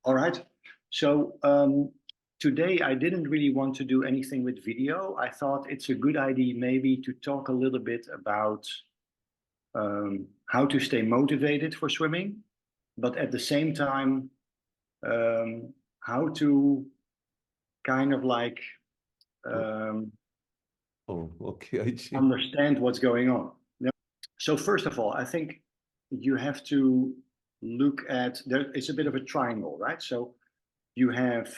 All right. So today I didn't really want to do anything with video. I thought it's a good idea maybe to talk a little bit about how to stay motivated for swimming, but at the same time, how to kind of like understand what's going on. So first of all, I think you have to look at, it's a bit of a triangle, right? So you have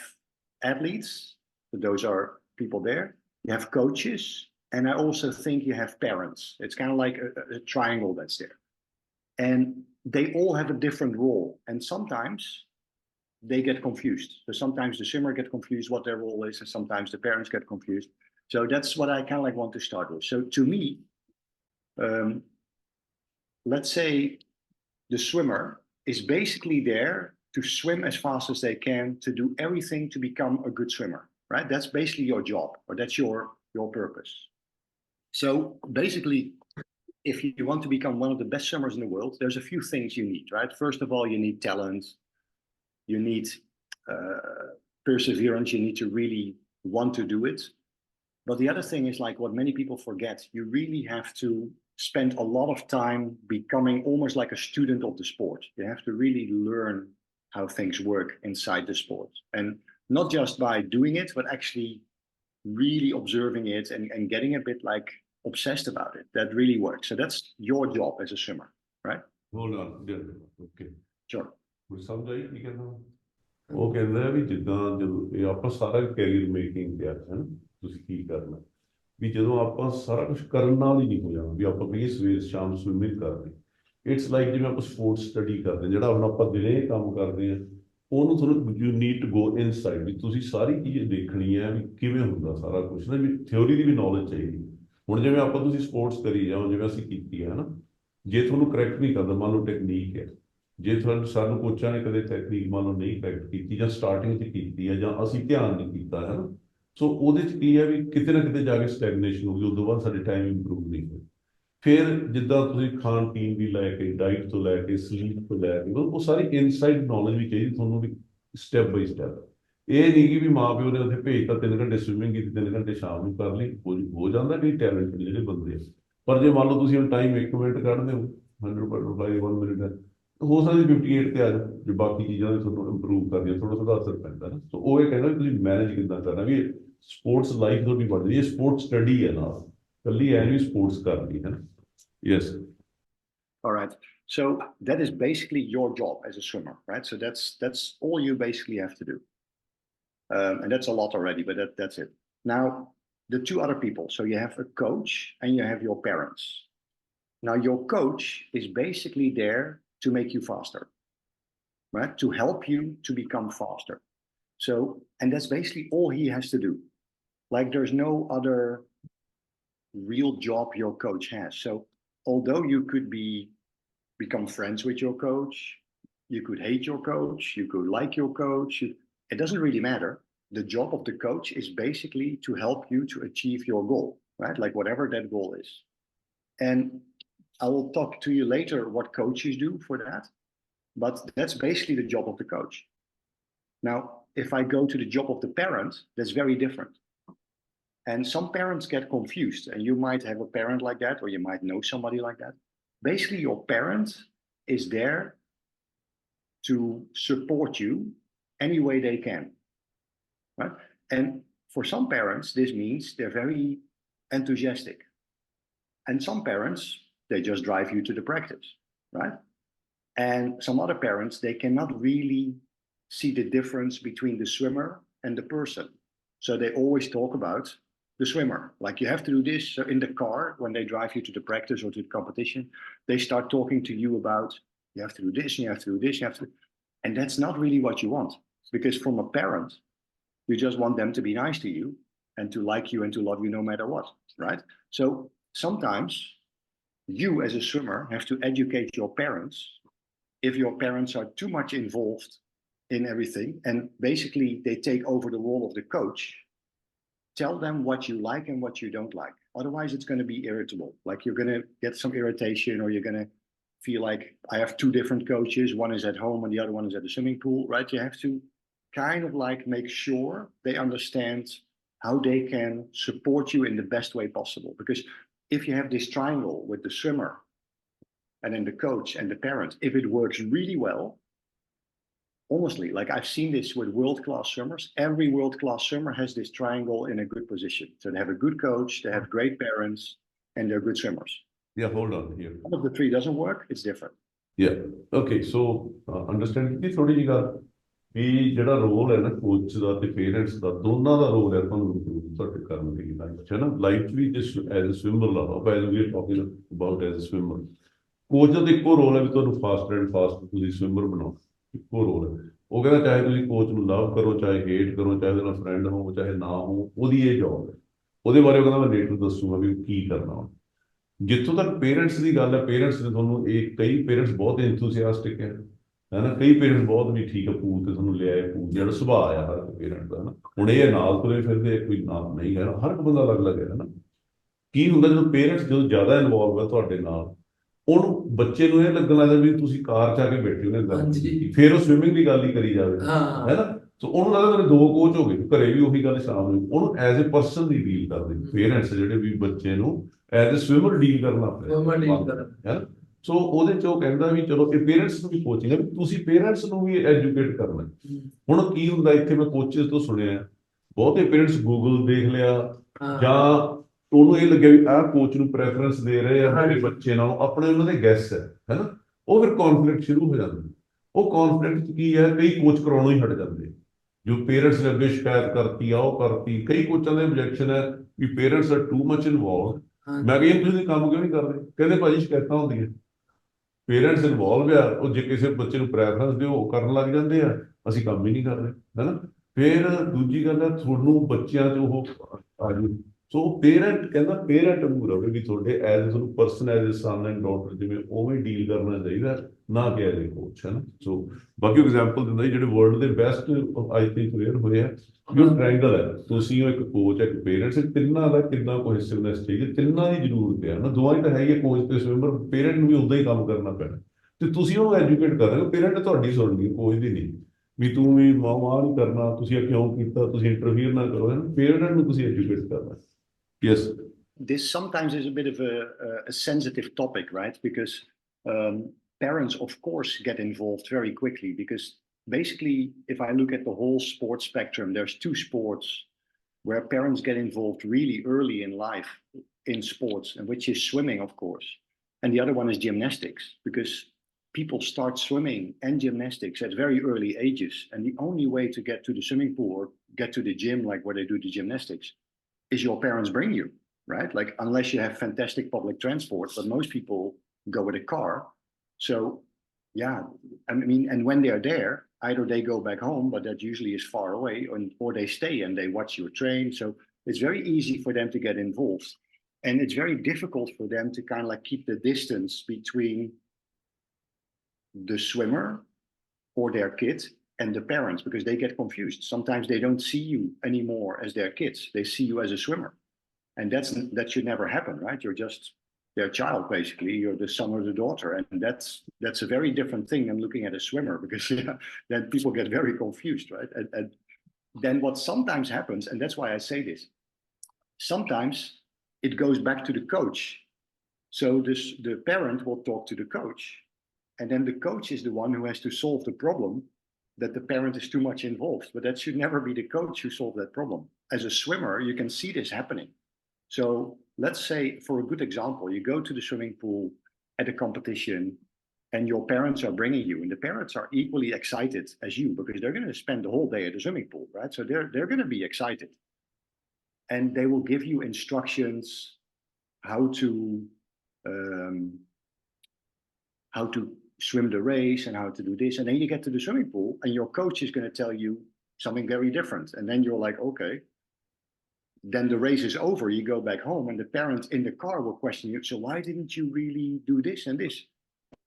athletes, those are people there. You have coaches, and I also think you have parents. It's kind of like a triangle that's there. And they all have a different role. And sometimes they get confused. So sometimes the swimmer get confused what their role is, and sometimes the parents get confused. So that's what I kind of like want to start with. So to me, let's say the swimmer is basically there to swim as fast as they can, to do everything to become a good swimmer, right? That's basically your job, or that's your purpose. So basically, if you want to become one of the best swimmers in the world, there's a few things you need, right? First of all, you need talent, you need perseverance, you need to really want to do it. But the other thing is like what many people forget, you really have to spend a lot of time becoming almost like a student of the sport. You have to really learn how things work inside the sport. And not just by doing it, but actually really observing it and getting a bit like obsessed about it. That really works. So that's your job as a swimmer, right? Hold on. Okay. Sure. ਸਮਝਾਈ ਕੀ ਕਹਿੰਦਾ ਉਹ ਕਹਿੰਦਾ ਵੀ ਜਿੱਦਾਂ ਜਦੋਂ ਇਹ ਆਪਾਂ ਸਾਰਾ career making ਤੇ ਆ ਹੈ ਤੁਸੀਂ ਕੀ ਕਰਨਾ ਵੀ ਜਦੋਂ ਆਪਾਂ ਸਾਰਾ ਕੁਝ ਕਰਨ ਨਾਲ ਹੀ ਨਹੀਂ ਹੋ ਜਾਣਾ ਵੀ ਆਪਾਂ ਕਹੀਏ ਸਵੇਰ ਸ਼ਾਮ ਸਵਿਮਿੰਗ ਕਰਦੇ ਇਟਸ ਲਾਈਕ ਜਿਵੇਂ ਆਪਾਂ ਸਪੋਰਟਸ ਸਟੱਡੀ ਕਰਦੇ ਜਿਹੜਾ ਹੁਣ ਆਪਾਂ ਦਿਨੇ ਕੰਮ ਕਰਦੇ ਆ ਉਹਨੂੰ ਤੁਹਾਨੂੰ you need to go inside ਵੀ ਤੁਸੀਂ ਸਾਰੀ ਚੀਜ਼ ਦੇਖਣੀ ਹੈ ਵੀ ਕਿਵੇਂ ਹੁੰਦਾ ਸਾਰਾ ਕੁਝ ਨਾ ਵੀ ਥਿਓਰੀ ਦੀ ਵੀ ਨੌਲੇਜ ਚਾਹੀਦੀ ਹੁਣ ਜਿਵੇਂ ਆਪਾਂ ਤੁਸੀਂ ਸਪੋਰਟਸ ਕਰੀ ਜਾਓ ਜਿਵੇਂ ਅਸੀਂ ਕੀਤੀ ਹੈ ਨਾ ਜੇ ਤੁਹਾਨੂੰ ਕਰੈਕਟ ਨਹੀਂ ਕਰਦਾ ਮੰਨ ਲਓ ਟੈਕਨੀਕ ਹੈ ਜੇ ਤੁਹਾਨੂੰ ਸਾਨੂੰ ਕੋਚਾਂ ਨੇ ਕਦੇ ਟੈਕਨੀਕ ਮੰਨ ਲਓ ਨਹੀਂ ਕਰੈਕਟ ਕੀਤੀ ਜਾਂ ਸਟਾਰਟਿੰਗ 'ਚ ਕੀਤੀ ਹੈ ਜਾਂ ਅਸੀਂ ਧਿਆਨ ਨਹੀਂ ਕੀਤਾ ਹੈ ਨਾ ਸੋ ਉਹਦੇ 'ਚ ਕੀ ਹੈ ਵੀ ਕਿਤੇ ਨਾ ਕਿਤੇ ਜਾ ਕੇ ਸਟੈਗਨੇਸ਼ਨ ਹੋ ਗਈ ਉਦੋਂ ਬਾਅਦ ਸਾਡੇ ਟਾਈਮ ਇੰਪਰੂਵ ਨਹੀਂ ਹੋਏ ਫਿਰ ਜਿੱਦਾਂ ਤੁਸੀਂ ਖਾਣ ਪੀਣ ਦੀ ਲੈ ਕੇ ਡਾਈਟ ਤੋਂ ਲੈ ਕੇ ਸਲੀਪ ਤੋਂ ਲੈ ਕੇ ਉਹ ਸਾਰੀ ਇਨਸਾਈਡ ਨੌਲੇਜ ਵੀ ਚਾਹੀਦੀ ਤੁਹਾਨੂੰ ਵੀ ਸਟੈਪ ਬਾਈ ਸਟੈਪ ਇਹ ਨਹੀਂ ਕਿ ਵੀ ਮਾਂ ਪਿਓ ਨੇ ਉੱਥੇ ਭੇਜਤਾ 3 ਘੰਟੇ ਸਵਿਮਿੰਗ ਕੀਤੀ 3 ਘੰਟੇ ਸ਼ਾਮ ਨੂੰ ਕਰ ਲਈ ਹੋ ਜਾਂਦਾ ਕਈ ਟੈਲੈਂਟ ਜਿਹੜੇ ਬੰਦੇ ਪਰ ਜੇ ਮੰਨ ਲਓ ਤੁਸੀਂ ਹੁਣ ਟਾਈਮ 1 ਮਿੰਟ ਕੱਢਦੇ ਹੋ 100% 1 ਮਿੰਟ ਹੋ ਸਕਦਾ 58 ਤੇ ਆ ਜਾਓ ਜੇ ਬਾਕੀ ਚੀਜ਼ਾਂ ਦੇ ਤੁਹਾਨੂੰ ਇੰਪਰੂਵ ਕਰਦੀਆਂ ਥੋੜਾ ਥੋੜਾ ਅਸਰ ਪੈਂਦਾ ਨਾ ਸੋ ਉਹ ਇਹ ਕਹਿੰਦਾ ਵੀ ਤੁਸੀਂ ਮੈਨੇਜ ਕਿੱਦਾਂ ਕਰਨਾ ਵੀ ਸਪੋਰਟਸ ਲਾਈਫ ਤੁਹਾਡੀ ਬਣਦੀ ਇਹ ਸਪੋਰਟਸ ਸਟੱਡੀ ਹੈ ਨਾਲ ਕੱਲੀ ਐ ਨਹੀਂ ਸਪੋਰਟਸ ਕਰਨੀ ਹੈ ਨਾ Yes. All right. So that is basically your job as a swimmer, right? So that's all you basically have to do. And that's a lot already, but that's it. Now, the two other people. So you have a coach and you have your parents. Now, your coach is basically there to make you faster, right? To help you to become faster. So, and that's basically all he has to do. Like there's no other real job your coach has. So although you could become friends with your coach, you could hate your coach, you could like your coach, it doesn't really matter. The job of the coach is basically to help you to achieve your goal, right? Like whatever that goal is. And I will talk to you later what coaches do for that, but that's basically the job of the coach. Now, if I go to the job of the parent, that's very different. And some parents get confused, and you might have a parent like that, or you might know somebody like that. Basically, your parent is there to support you any way they can, right? And for some parents, this means they're very enthusiastic. And some parents, they just drive you to the practice, right? And some other parents, they cannot really see the difference between the swimmer and the person. So they always talk about the swimmer, like you have to do this. So in the car, when they drive you to the practice or to the competition, they start talking to you about you have to do this, and you have to do this, you have to, and that's not really what you want. Because from a parent, you just want them to be nice to you and to like you and to love you no matter what, right? So sometimes you as a swimmer have to educate your parents if your parents are too much involved in everything and basically they take over the role of the coach. Tell them what you like and what you don't like. Otherwise, it's going to be irritable. Like you're going to get some irritation or you're going to feel like I have two different coaches. One is at home and the other one is at the swimming pool, right? You have to kind of like make sure they understand how they can support you in the best way possible. Because if you have this triangle with the swimmer and then the coach and the parent, if it works really well, honestly, like I've seen this with world-class swimmers. Every world-class swimmer has this triangle in a good position. So they have a good coach, they have great parents, and they're good swimmers. Yeah, hold on here. One of the three doesn't work, it's different. Yeah. Okay. So understand की थोड़ी जी गल ਵੀ ਜਿਹੜਾ role ਹੈ ਨਾ coach ਦਾ ਤੇ parents ਦਾ ਦੋਨਾਂ ਦਾ role ਹੈ ਤੁਹਾਨੂੰ ਇੰਪਰੂਵ ਕਰਨ ਦੀ ਲਾਈਫ ਹੈ ਨਾ ਲਾਈਫ ਵੀ ਜਿਸ ਐਜ਼ ਅ ਸਵਿਮਰ ਲਾ ਲਓ as we talking about as a swimmer coach ਦਾ ਇੱਕੋ ਰੋਲ ਹੈ ਵੀ ਤੁਹਾਨੂੰ ਫਾਸਟ ਐਂਡ ਫਾਸਟ ਤੁਸੀਂ ਸਵਿਮਰ ਬਣਾਓ ਇੱਕੋ ਰੋਲ ਹੈ ਉਹ ਕਹਿੰਦਾ ਚਾਹੇ ਤੁਸੀਂ ਕੋਚ ਨੂੰ ਲਵ ਕਰੋ ਚਾਹੇ ਹੇਟ ਕਰੋ ਚਾਹੇ ਉਹਦੇ ਨਾਲ ਫਰੈਂਡ ਹੋ ਚਾਹੇ ਨਾ ਹੋ ਉਹਦੀ ਇਹ ਜੌਬ ਹੈ ਉਹਦੇ ਬਾਰੇ ਉਹ ਕਹਿੰਦਾ ਮੈਂ ਲੇਟਰ ਦੱਸੂਗਾ ਵੀ ਕੀ ਕਰਨਾ ਜਿੱਥੋਂ ਤੱਕ ਪੇਰੈਂਟਸ ਦੀ ਗੱਲ ਹੈ ਪੇਰੈਂਟਸ ਨੇ ਤੁਹਾਨੂੰ ਇਹ ਕਈ ਪੇਰੈਂਟਸ ਬਹੁਤ ਇੰਥੂਸੀਆਸਟਿਕ ਹੈ ਨਾ ਕਈ ਪੇਰੈਂਟਸ ਬਹੁਤ ਵੀ ਠੀਕ ਹੈ ਪੂਲ ਤੇ ਤੁਹਾਨੂੰ ਲਿਆਏ ਪੂਲ ਜਿਹੜਾ ਸੁਭਾਅ ਆ ਹਰ ਇੱਕ ਪੇਰੈਂਟ ਦਾ ਨਾ ਹੁਣ ਇਹ ਨਾਲ ਤੁਰੇ ਫਿਰਦੇ ਕੋਈ ਨਾਮ ਨਹੀਂ ਹੈ ਹਰ ਇੱਕ ਬੰਦਾ ਅਲੱਗ-ਅਲੱਗ ਹੈ ਨਾ ਕੀ ਹੁੰਦਾ ਜਦੋਂ ਪੇਰੈਂਟਸ ਜਦੋਂ ਜ਼ਿਆਦਾ ਇਨਵੋਲਵ ਹੈ ਤੁਹਾਡੇ ਨਾਲ ਉਹਨੂੰ ਬੱਚੇ ਨੂੰ ਇਹ ਲੱਗਣ ਲੱਗਦਾ ਵੀ ਤੁਸੀਂ ਕਾਰ 'ਚ ਆ ਕੇ ਬੈਠੇ ਹੋ ਨੇ ਫਿਰ ਉਹ ਸਵਿਮਿੰਗ ਦੀ ਗੱਲ ਹੀ ਕਰੀ ਜਾਵੇ ਹੈ ਨਾ ਸੋ ਉਹਨੂੰ ਲੱਗਦਾ ਮੇਰੇ ਦੋ ਕੋਚ ਹੋ ਗਏ ਘਰੇ ਵੀ ਉਹੀ ਗੱਲ ਸ਼ਾਮ ਨੂੰ ਉਹਨੂੰ as a person the deal ਕਰਦੇ ਪੇਰੈਂਟਸ ਜਿਹੜੇ ਵੀ ਬੱਚੇ ਨੂੰ ਐਜ਼ ਏ ਸਵਿਮਰ ਡੀਲ ਕਰਨਾ ਪਿਆ ਹੈ ਸੋ ਉਹਦੇ 'ਚ ਉਹ ਕਹਿੰਦਾ ਵੀ ਚਲੋ ਇਹ ਪੇਰੈਂਟਸ ਨੂੰ ਵੀ ਕੋਚਿੰਗ ਹੈ ਵੀ ਤੁਸੀਂ ਪੇਰੈਂਟਸ ਨੂੰ ਵੀ ਐਜੂਕੇਟ ਕਰਨਾ ਹੁਣ ਕੀ ਹੁੰਦਾ ਇੱਥੇ ਮੈਂ ਕੋਚਿਸ ਤੋਂ ਸੁਣਿਆ ਬਹੁਤੇ ਪੇਰੈਂਟਸ ਗੂਗਲ ਦੇਖ ਲਿਆ ਜਾਂ ਉਹਨੂੰ ਇਹ ਲੱਗਿਆ ਵੀ ਆਹ ਕੋਚ ਨੂੰ ਪ੍ਰੈਫਰੈਂਸ ਦੇ ਰਹੇ ਆ ਮੇਰੇ ਬੱਚੇ ਨਾਲੋਂ ਆਪਣੇ ਉਹਨਾਂ ਦੇ ਗੈਸ ਹੈ ਨਾ ਉਹ ਫਿਰ ਕੌਨਫਲਿਕਟ ਸ਼ੁਰੂ ਹੋ ਜਾਂਦਾ ਉਹ ਕੌਨਫਲਿਕਟ 'ਚ ਕੀ ਹੈ ਕਈ ਕੋਚ ਕਰਾਉਣੋਂ ਹੀ ਹਟ ਜਾਂਦੇ ਜੋ ਪੇਰੈਂਟਸ ਨੇ ਅੱਗੇ ਸ਼ਿਕਾਇਤ ਕਰਤੀ ਆ ਉਹ ਕਰਤੀ ਕਈ ਕੋਚਾਂ ਦੇ ਆਬਜੈਕਸ਼ਨ ਹੈ ਵੀ parents are too much involve ਮੈਂ ਕਿਹਾ ਤੁਸੀਂ ਕੰਮ ਕਿਉਂ ਨਹੀਂ ਕਰਦੇ ਕਹਿੰਦੇ ਭਾਜੀ ਸ਼ਿਕਾਇਤਾਂ ਹੁੰਦੀਆਂ ਪੇਰੈਂਟਸ ਇਨਵੋਲਵ ਆ ਉਹ ਜੇ ਕਿਸੇ ਬੱਚੇ ਨੂੰ ਪ੍ਰੈਫਰੈਂਸ ਦਿਓ ਉਹ ਕਰਨ ਲੱਗ ਜਾਂਦੇ ਆ ਅਸੀਂ ਕੰਮ ਹੀ ਨਹੀਂ ਕਰਦੇ ਹੈ ਨਾ ਫਿਰ ਦੂਜੀ ਗੱਲ ਹੈ ਤੁਹਾਨੂੰ ਬੱਚਿਆਂ 'ਚ ਉਹ ਆ ਜੂ ਸੋ ਪੇਰੈਂਟ ਕਹਿੰਦਾ ਪੇਰੈਂਟ ਨੂੰ ਰਵੇ ਵੀ ਤੁਹਾਡੇ ਐਜ਼ ਤੁਹਾਨੂੰ person as a son and daughter ਜਿਵੇਂ ਉਵੇਂ ਡੀਲ ਕਰਨਾ ਚਾਹੀਦਾ ਨਾ ਕਿ ਐਜ਼ ਏ ਕੋਚ ਹੈ ਨਾ ਸੋ ਬਾਕੀ ਐਗਜ਼ਾਮਪਲ ਦਿੰਦਾ ਜਿਹੜੇ ਵਰਲਡ ਦੇ ਬੈਸਟ ਆਈ ਥਿੰਕ ਪਲੇਅਰ ਹੋਏ ਆ ਜੋ ਟ੍ਰਾਇੰਗਲ ਹੈ ਤੁਸੀਂ ਉਹ ਇੱਕ ਕੋਚ ਹੈ ਇੱਕ ਪੇਰੈਂਟਸ ਤਿੰਨਾਂ ਦਾ ਕਿੰਨਾ ਕੋਹੈਸਿਵਨੈਸ ਚਾਹੀਦੀ ਤਿੰਨਾਂ ਦੀ ਜ਼ਰੂਰਤ ਹੈ ਨਾ ਦੋਵਾਂ ਦੀ ਤਾਂ ਹੈ ਹੀ ਕੋਚ ਤੇ ਸਵਿਮਰ ਪੇਰੈਂਟ ਨੂੰ ਵੀ ਉਦਾਂ ਹੀ ਕੰਮ ਕਰਨਾ ਪੈਣਾ ਤੇ ਤੁਸੀਂ ਉਹਨੂੰ ਐਜੂਕੇਟ ਕਰ ਰਹੇ ਹੋ ਪੇਰੈਂਟ ਤੁਹਾਡੀ ਸੁਣਨੀ ਕੋਚ ਦੀ ਨਹੀਂ ਵੀ ਤੂੰ ਵੀ ਮਾਂ ਨਹੀਂ ਕਰਨਾ ਤੁਸੀਂ ਇਹ ਕਿਉਂ ਕੀਤਾ ਤੁਸੀਂ ਇੰਟਰਫੀਅਰ ਨਾ ਕਰੋ ਪੇਰੈਂਟ ਨੂੰ ਤੁਸੀਂ ਐਜੂਕੇਟ ਕਰਨਾ Yes. This sometimes is a bit of a sensitive topic, right? Because parents, of course, get involved very quickly because basically, if I look at the whole sports spectrum, there's two sports where parents get involved really early in life in sports, and which is swimming, of course. And the other one is gymnastics, because people start swimming and gymnastics at very early ages. And the only way to get to the swimming pool or get to the gym, like where they do the gymnastics, is your parents bring you, right? Like, unless you have fantastic public transport, but most people go with a car. So, yeah, I mean, and when they're there, either they go back home, but that usually is far away, or they stay and they watch you train. So it's very easy for them to get involved. And it's very difficult for them to kind of like keep the distance between the swimmer or their kid and the parents, because they get confused. Sometimes they don't see you anymore as their kids. They see you as a swimmer. And that should never happen, right? You're just their child, basically. You're the son or the daughter. And that's a very different thing than looking at a swimmer, because then people get very confused, right? And then what sometimes happens, and that's why I say this, sometimes it goes back to the coach. So the parent will talk to the coach, and then the coach is the one who has to solve the problem that the parent is too much involved. But that should never be the coach who solved that problem. As a swimmer, you can see this happening. So let's say, for a good example, you go to the swimming pool at a competition and your parents are bringing you, and the parents are equally excited as you because they're going to spend the whole day at the swimming pool, right? So they're going to be excited. And they will give you instructions how to swim the race and how to do this. And then you get to the swimming pool and your coach is going to tell you something very different. And then you're like, okay. Then the race is over, you go back home, and the parents in the car will question you. So why didn't you really do this and this?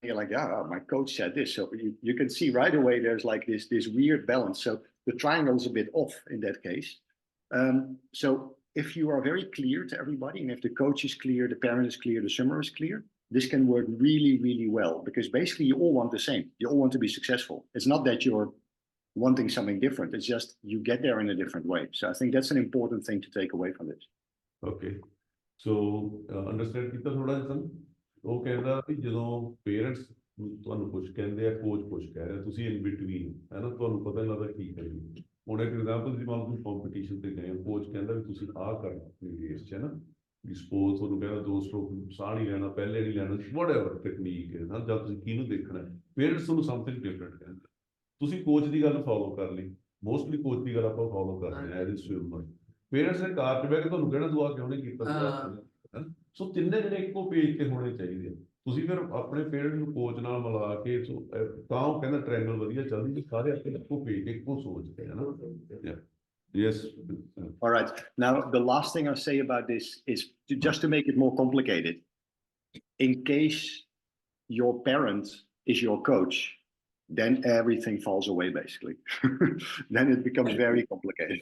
And you're like, yeah, my coach said this. So you can see right away there's like this weird balance. So the triangle is a bit off in that case. So if you are very clear to everybody, and if the coach is clear, the parent is clear, the swimmer is clear, this can work really, really well because basically you all want the same. You all want to be successful. It's not that you're wanting something different. It's just you get there in a different way. So I think that's an important thing to take away from this. Okay so understand ਕੀਤਾ ਥੋੜਾ ਜਿਹਾ ਤੁਹਾਨੂੰ ਉਹ ਕਹਿੰਦਾ ਵੀ ਜਦੋਂ parents ਤੁਹਾਨੂੰ ਕੁਝ ਕਹਿੰਦੇ ਆ ਕੋਚ ਕੁਝ ਕਹਿ ਰਿਹਾ ਤੁਸੀਂ ਇਨ ਬਿਟਵੀਨ ਹੈ ਨਾ ਤੁਹਾਨੂੰ ਪਤਾ ਨਹੀਂ ਲੱਗਦਾ ਕੀ ਕਰੀਏ ਹੁਣ ਇੱਕ ਐਗਜ਼ਾਮਪਲ ਦੀ ਮੰਨ ਲਓ ਕੰਪੀਟੀਸ਼ਨ ਤੇ ਗਏ ਕੋਚ ਕਹਿੰਦਾ ਵੀ ਤੁਸੀਂ ਆਹ ਕਰਨਾ ਆਪਣੀ ਰੇਸ 'ਚ ਹੈ ਨਾ ਵੀ ਸਪੋਜ਼ ਤੁਹਾਨੂੰ ਕਹਿੰਦਾ 2 ਸਟ੍ਰੋਕ ਸਾਹ ਨਹੀਂ ਲੈਣਾ ਪਹਿਲੇ ਨਹੀਂ ਲੈਣਾ ਵਟਐਵਰ ਟੈਕਨੀਕ ਹੈ ਨਾ ਜਾਂ ਤੁਸੀਂ ਕਿਹਨੂੰ ਦੇਖਣਾ ਪੇਰੈਂਟਸ ਤੁਹਾਨੂੰ ਸਮਥਿੰਗ ਡਿਫਰੈਂਟ ਕਹਿੰਦੇ ਤੁਸੀਂ ਕੋਚ ਦੀ ਗੱਲ ਫੋਲੋ ਕਰ ਲਈ ਮੋਸਟਲੀ ਕੋਚ ਦੀ ਗੱਲ ਆਪਾਂ ਫੋਲੋ ਕਰਦੇ ਹਾਂ ਐਜ਼ ਏ ਸਵਿਮਰ ਪੇਰੈਂਟਸ ਨੇ ਕਾਰ 'ਚ ਬਹਿ ਕੇ ਤੁਹਾਨੂੰ ਕਹਿਣਾ ਤੂੰ ਆ ਕਿਉਂ ਨਹੀਂ ਕੀਤਾ ਸੋ ਤਿੰਨੇ ਜਿਹੜੇ ਇੱਕੋ ਪੇਜ ਤੇ ਹੋਣੇ ਚਾਹੀਦੇ ਆ ਤੁਸੀਂ ਫਿਰ ਆਪਣੇ ਪੇਰੈਂਟ ਨੂੰ ਕੋਚ ਨਾਲ ਮਿਲਾ ਕੇ ਤਾਂ ਉਹ ਕਹਿੰਦਾ ਟ੍ਰਾਇੰਗਲ ਵਧੀਆ ਚੱਲਦੀ ਜੇ ਸਾਰੇ ਆਪਣੇ ਇੱਕੋ ਪੇਜ ਤੇ ਇੱਕੋ ਸੋਚਦੇ ਹੈ ਨਾ Yes. All right. Now, the last thing I'll say about this is just to make it more complicated. In case your parent is your coach, then everything falls away, basically. Then it becomes very complicated.